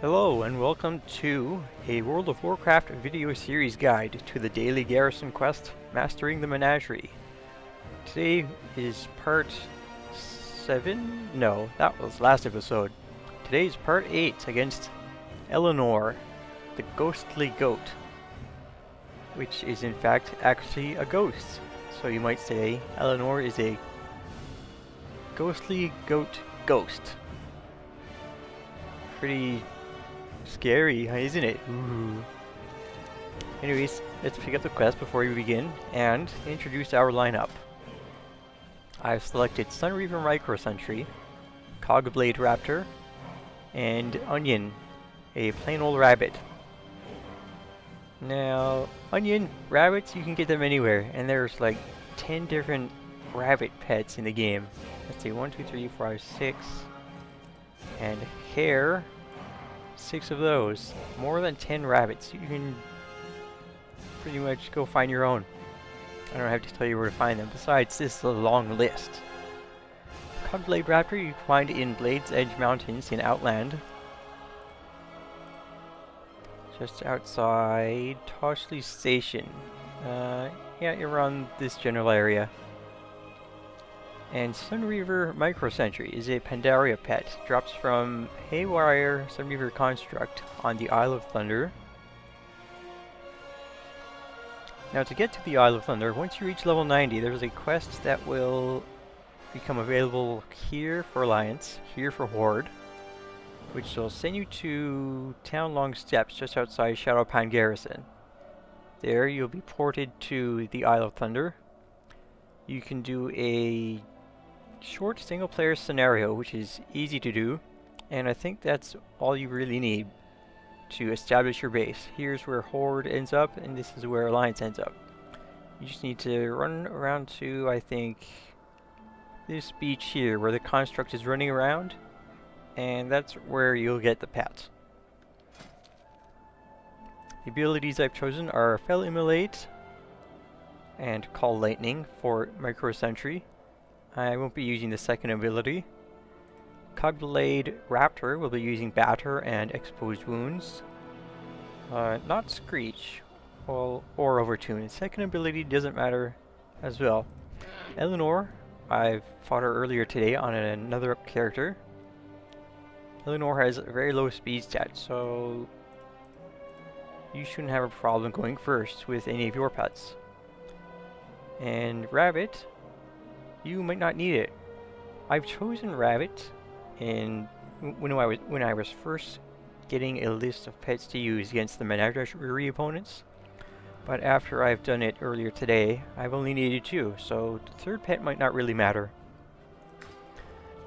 Hello and welcome to a World of Warcraft video series guide to the daily Garrison quest, Mastering the Menagerie. Today is part 7? No, that was last episode. Today's part 8 against Eleanor, the ghostly goat, which is in fact actually a ghost. So you might say Eleanor is a ghostly goat ghost. Pretty scary, isn't it? Ooh. Anyways, let's pick up the quest before we begin and introduce our lineup. I've selected Sunreaver Microsentry, Cogblade Raptor, and Onion, a plain old rabbit. Now, Onion, rabbits, you can get them anywhere, and there's like 10 different rabbit pets in the game. Let's see, 1, 2, 3, 4, 5, 6. And Hare, 6 of those. More than 10 rabbits. You can pretty much go find your own. I don't have to tell you where to find them. Besides, this is a long list. Cogblade Raptor you can find in Blade's Edge Mountains in Outland. Just outside Toshley Station. Yeah, you're around this general area. And Sunreaver Microsentry is a Pandaria pet. Drops from Haywire Sunreaver Construct on the Isle of Thunder. Now to get to the Isle of Thunder, once you reach level 90, there's a quest that will become available here for Alliance, here for Horde, which will send you to Town Long Steps just outside Shadowpan Garrison. There you'll be ported to the Isle of Thunder. You can do a short single player scenario, which is easy to do, and I think that's all you really need to establish your base. Here's where Horde ends up, and this is where Alliance ends up. You just need to run around to, I think, this beach here where the construct is running around, and that's where you'll get the pet. The abilities I've chosen are Fell Immolate and Call Lightning for Microsentry. I won't be using the second ability. Cogblade Raptor will be using Batter and Exposed Wounds. Not Screech or Overtune. The second ability doesn't matter as well. Eleanor, I fought her earlier today on another character. Eleanor has a very low speed stat, so you shouldn't have a problem going first with any of your pets. And Rabbit, you might not need it. I've chosen Rabbit, and when I was first getting a list of pets to use against the Menagerie opponents, but after I've done it earlier today, I've only needed 2, so the third pet might not really matter.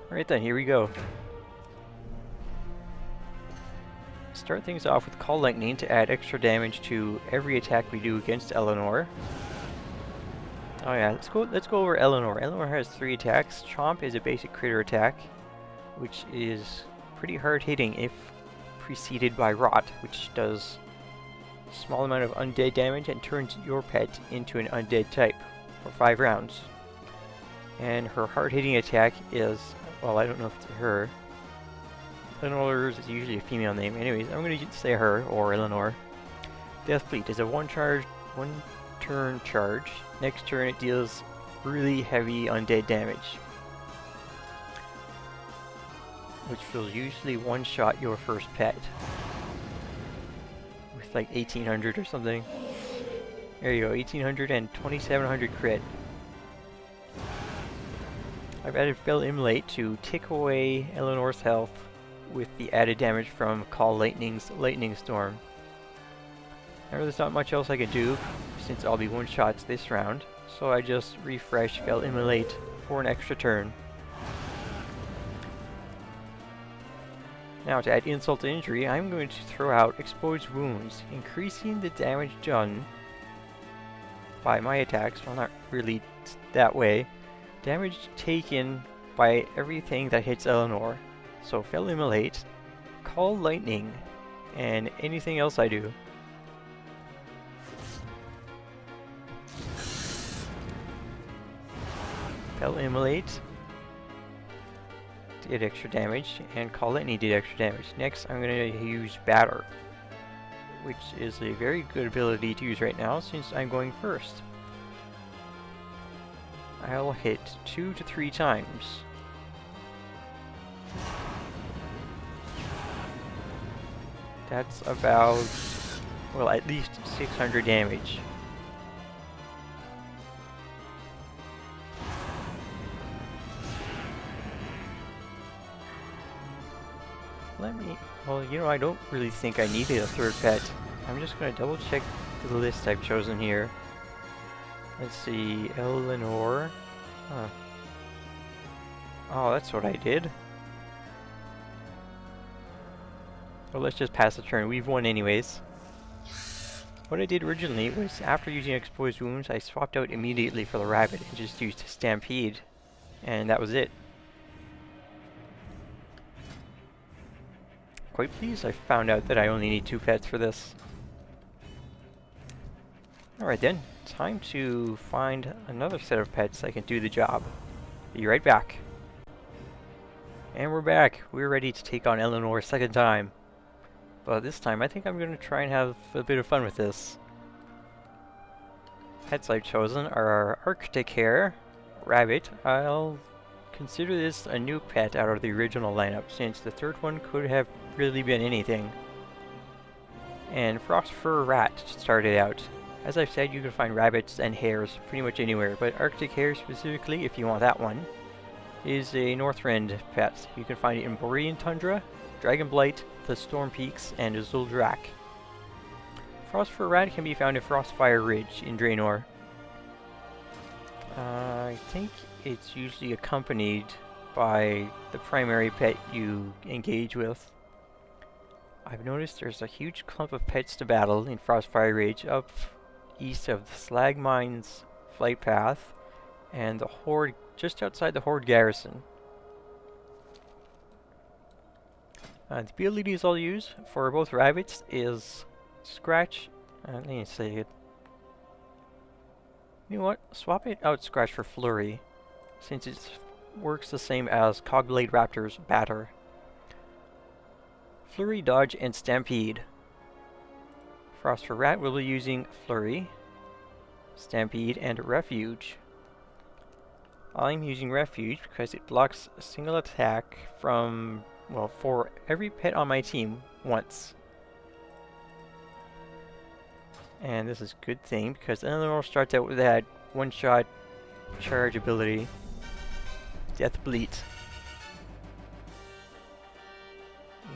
Alright then, here we go. Start things off with Call Lightning to add extra damage to every attack we do against Eleanor. Oh yeah, let's go over Eleanor. Eleanor has 3 attacks. Chomp is a basic critter attack, which is pretty hard hitting if preceded by Rot, which does a small amount of undead damage and turns your pet into an undead type for 5 rounds. And her hard hitting attack is, well, I don't know if it's her. Eleanor's is usually a female name. Anyways, I'm going to say her, or Eleanor. Death Fleet is a one turn charge. Next turn it deals really heavy undead damage, which will usually one-shot your first pet with like 1800 or something. There you go, 1800 and 2700 crit. I've added Fell Immolate to take away Eleanor's health with the added damage from Call Lightning's Lightning Storm. Now there's not much else I can do since I'll be one-shots this round, so I just refresh Fell Immolate for an extra turn. Now to add insult to injury, I'm going to throw out Exposed Wounds, increasing the damage done by my attacks, well not really that way, damage taken by everything that hits Eleanor. So Fell Immolate, Call Lightning, and anything else I do. Fell Immolate, did extra damage, and Call Lightning did extra damage. Next, I'm going to use Batter, which is a very good ability to use right now since I'm going first. I'll hit 2 to 3 times. That's about, well, at least 600 damage. Well, you know, I don't really think I needed a third pet. I'm just going to double check the list I've chosen here. Let's see, Eleanor. Huh. Oh, that's what I did. Well, let's just pass the turn. We've won anyways. What I did originally was, after using exposed wounds, I swapped out immediately for the rabbit and just used Stampede. And that was it. Quite pleased I found out that I only need 2 pets for this. Alright then, time to find another set of pets that can do the job. Be right back. And we're back. We're ready to take on Eleanor a second time. But this time I think I'm going to try and have a bit of fun with this. Pets I've chosen are Arctic Hare, Rabbit. I'll consider this a new pet out of the original lineup, since the third one could have really been anything. And Frost Fur Rat started out. As I've said, you can find rabbits and hares pretty much anywhere, but Arctic Hare specifically, if you want that one, is a Northrend pet. You can find it in Borean Tundra, Dragonblight, the Storm Peaks, and Zuldrak. Frost Fur Rat can be found in Frostfire Ridge in Draenor. I think it's usually accompanied by the primary pet you engage with. I've noticed there's a huge clump of pets to battle in Frostfire Ridge up east of the Slag Mines flight path and the Horde just outside the Horde garrison. The abilities I'll use for both rabbits is Scratch. Let me say it. You know what? Swap it out Scratch for Flurry, since it works the same as Cogblade Raptor's Batter. Flurry, Dodge, and Stampede. Frost for Rat will be using Flurry, Stampede, and Refuge. I'm using Refuge because it blocks a single attack from, well, for every pet on my team once. And this is a good thing because Eleanor starts out with that one-shot charge ability, Death Bleat.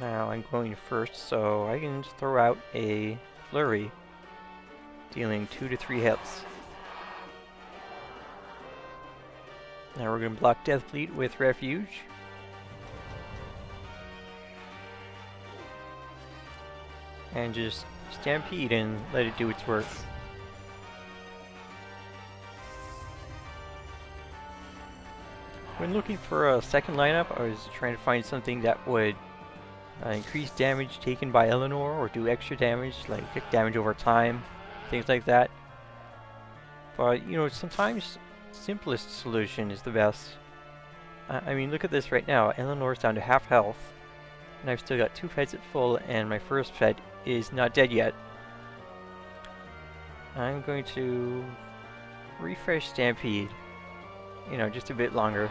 Now I'm going first, so I can just throw out a Flurry, dealing 2 to 3 hits. Now we're going to block Death Bleat with Refuge. And just Stampede and let it do its work. When looking for a second lineup, I was trying to find something that would increase damage taken by Eleanor or do extra damage, like damage over time, things like that. But, you know, sometimes simplest solution is the best. I mean, look at this right now. Eleanor's down to half health, and I've still got 2 pets at full, and my first pet is not dead yet. I'm going to refresh Stampede, you know, just a bit longer.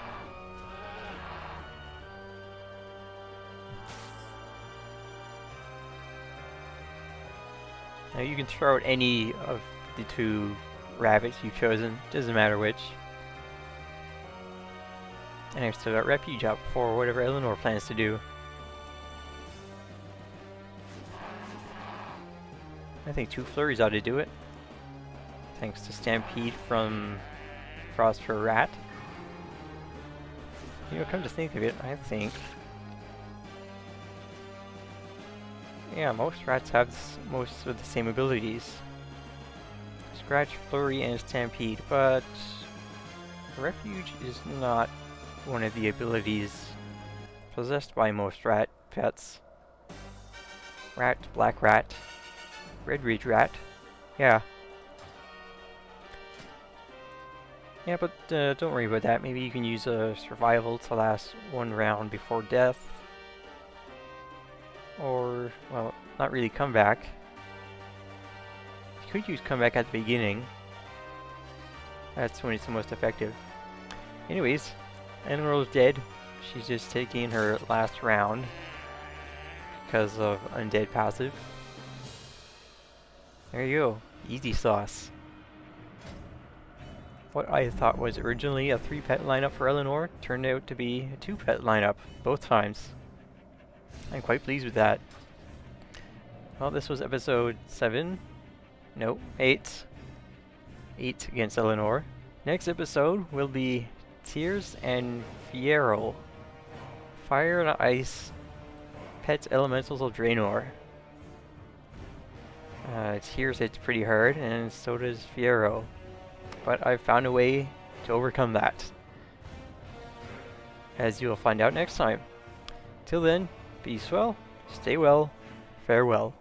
Now you can throw out any of the 2 rabbits you've chosen, doesn't matter which. And I've still got Refuge up for whatever Eleanor plans to do. I think 2 flurries ought to do it. Thanks to Stampede from Frost for Rat. You know, come to think of it, I think... yeah, most rats have most of the same abilities. Scratch, Flurry, and Stampede, but... Refuge is not one of the abilities possessed by most rat pets. Rat, Black Rat, Red Ridge Rat. Yeah. Yeah, but don't worry about that. Maybe you can use a survival to last one round before death. Or, well, not really comeback. You could use comeback at the beginning. That's when it's the most effective. Anyways, Eleanor's dead. She's just taking her last round because of undead passive. There you go. Easy sauce. What I thought was originally a 3-pet lineup for Eleanor turned out to be a 2-pet lineup, both times. I'm quite pleased with that. Well, this was episode 7. No, 8. 8 against Eleanor. Next episode will be Tears and Fierro. Fire and Ice Pets Elementals of Draenor. Tears hits pretty hard, and so does Fierro. But I've found a way to overcome that, as you'll find out next time. Till then, be well, stay well, farewell.